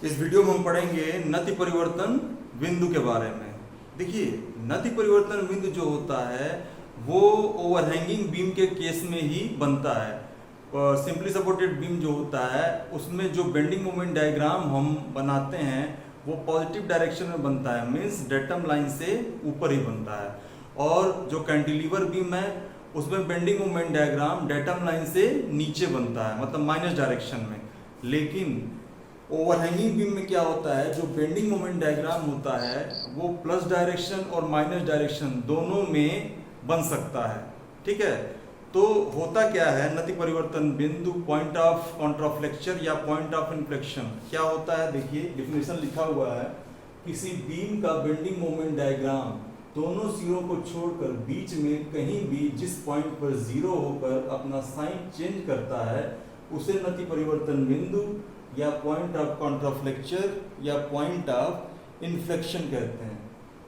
इस वीडियो में हम पढ़ेंगे नति परिवर्तन बिंदु के बारे में। देखिए, नति परिवर्तन बिंदु जो होता है वो ओवरहैंगिंग बीम के केस में ही बनता है। सिंपली सपोर्टेड बीम जो होता है उसमें जो बेंडिंग मोमेंट डायग्राम हम बनाते हैं वो पॉजिटिव डायरेक्शन में बनता है, मीन्स डेटम लाइन से ऊपर ही बनता है। और जो कैंटिलीवर बीम है उसमें bending moment diagram datum line से नीचे बनता है, मतलब माइनस डायरेक्शन में। लेकिन ओवरहैंगिंग बीम में क्या होता है, जो बेंडिंग मोमेंट डायग्राम होता है वो प्लस डायरेक्शन और माइनस डायरेक्शन दोनों में बन सकता है। ठीक है, तो होता क्या है नति परिवर्तन बिंदु, पॉइंट ऑफ कॉन्ट्राफ्लेक्चर या पॉइंट ऑफ इन्फ्लेक्शन क्या होता है। देखिए, डिफिनेशन लिखा हुआ है, किसी बीम का बेंडिंग मोमेंट डायग्राम दोनों सिरों को छोड़कर बीच में कहीं भी जिस पॉइंट पर जीरो होकर अपना साइन चेंज करता है उसे नति परिवर्तन बिंदु या पॉइंट ऑफ कॉन्ट्राफ्लेक्चर या पॉइंट ऑफ इन्फ्लेक्शन कहते हैं।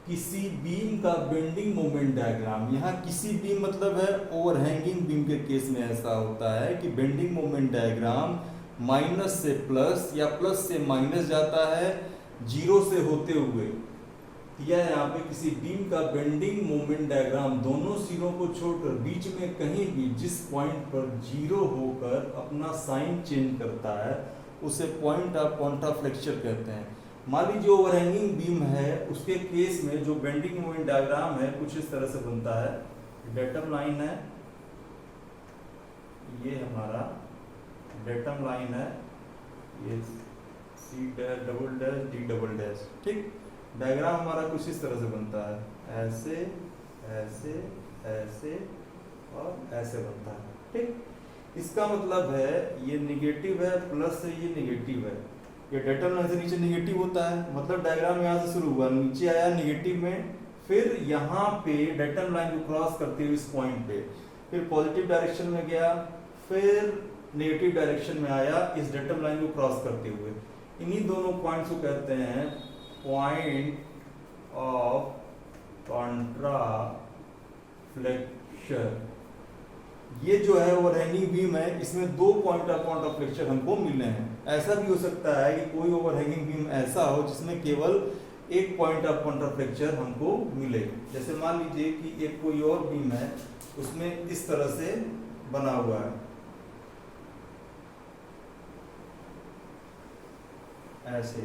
किसी बीम का बेंडिंग मोमेंट डायग्राम, यहाँ किसी बीम मतलब है ओवरहैंगिंग बीम के केस में ऐसा होता है कि बेंडिंग मोमेंट डायग्राम माइनस से प्लस या प्लस से माइनस जाता है जीरो से होते हुए। या यहाँ पे किसी बीम का बेंडिंग मोमेंट डायग्राम दोनों सिरों को छोड़कर बीच में कहीं भी जिस पॉइंट पर जीरो होकर अपना साइन चेंज करता है उसे पॉइंट ऑफ कॉन्ट्राफ्लेक्चर कहते हैं। मान लीजिए ओवरहैंगिंग बीम है, उसके केस में जो बेंडिंग मोमेंट डायग्राम है कुछ इस तरह से बनता है। डेटम लाइन है, ये हमारा डेटम लाइन है, ये C dash double dash D double dash. ठीक, डायग्राम हमारा कुछ इस तरह से बनता है, ऐसे ऐसे ऐसे और ऐसे बनता है। ठीक, इसका मतलब है ये निगेटिव है, प्लस से ये निगेटिव है। ये डेटम लाइन से नीचे निगेटिव होता है, मतलब डायग्राम यहाँ से शुरू हुआ, नीचे आया निगेटिव में, फिर यहाँ पे डेटम लाइन को क्रॉस करते हुए इस पॉइंट पे, फिर पॉजिटिव डायरेक्शन में गया, फिर नेगेटिव डायरेक्शन में आया इस डेटम लाइन को क्रॉस करते हुए। इन्हीं दोनों पॉइंट्स को कहते हैं पॉइंट ऑफ कॉन्ट्राफ्लेक्शन। ये जो है ओवरहैंगिंग बीम है, इसमें दो पॉइंट ऑफ कॉन्ट्राफ्लेक्शन हमको मिले हैं। ऐसा भी हो सकता है कि कोई ओवरहैंगिंग बीम ऐसा हो जिसमें केवल एक पॉइंट ऑफ कॉन्ट्राफ्लेक्चर हमको मिले। जैसे मान लीजिए कि एक कोई और बीम है, उसमें इस तरह से बना हुआ है, ऐसे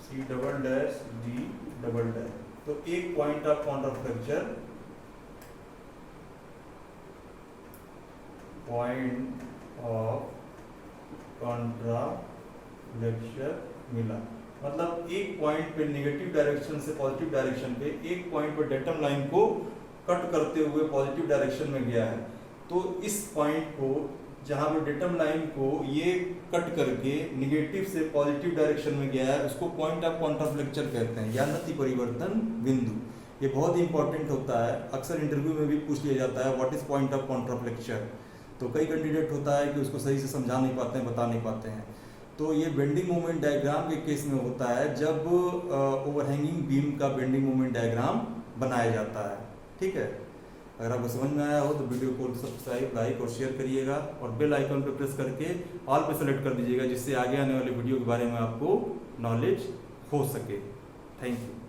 C double dash D double dash, तो एक point of contraflexure, point of contraflexure मिला। मतलब एक पॉइंट पे नेगेटिव डायरेक्शन से पॉजिटिव डायरेक्शन पे एक पॉइंट पे डेटम लाइन को कट करते हुए पॉजिटिव डायरेक्शन में गया है। तो इस पॉइंट को जहां पे डेटम लाइन को ये कट करके नेगेटिव से पॉजिटिव डायरेक्शन में गया है उसको पॉइंट ऑफ कॉन्ट्राफ्लेक्शन कहते हैं या नति परिवर्तन बिंदु। ये बहुत ही इंपॉर्टेंट होता है, अक्सर इंटरव्यू में भी पूछ लिया जाता है व्हाट इज पॉइंट ऑफ कॉन्ट्राफ्लेक्शन। तो कई कैंडिडेट होता है कि उसको सही से समझा नहीं पाते हैं, बता नहीं पाते हैं। तो ये बेंडिंग मोमेंट डायग्राम के केस में होता है जब ओवरहैंगिंग बीम का बेंडिंग मोमेंट डायग्राम बनाया जाता है। ठीक है, अगर आपको समझ में आया हो तो वीडियो को सब्सक्राइब, लाइक और शेयर करिएगा और बेल आइकन पर प्रेस करके ऑल पे सेलेक्ट कर दीजिएगा, जिससे आगे आने वाले वीडियो के बारे में आपको नॉलेज हो सके। Thank you.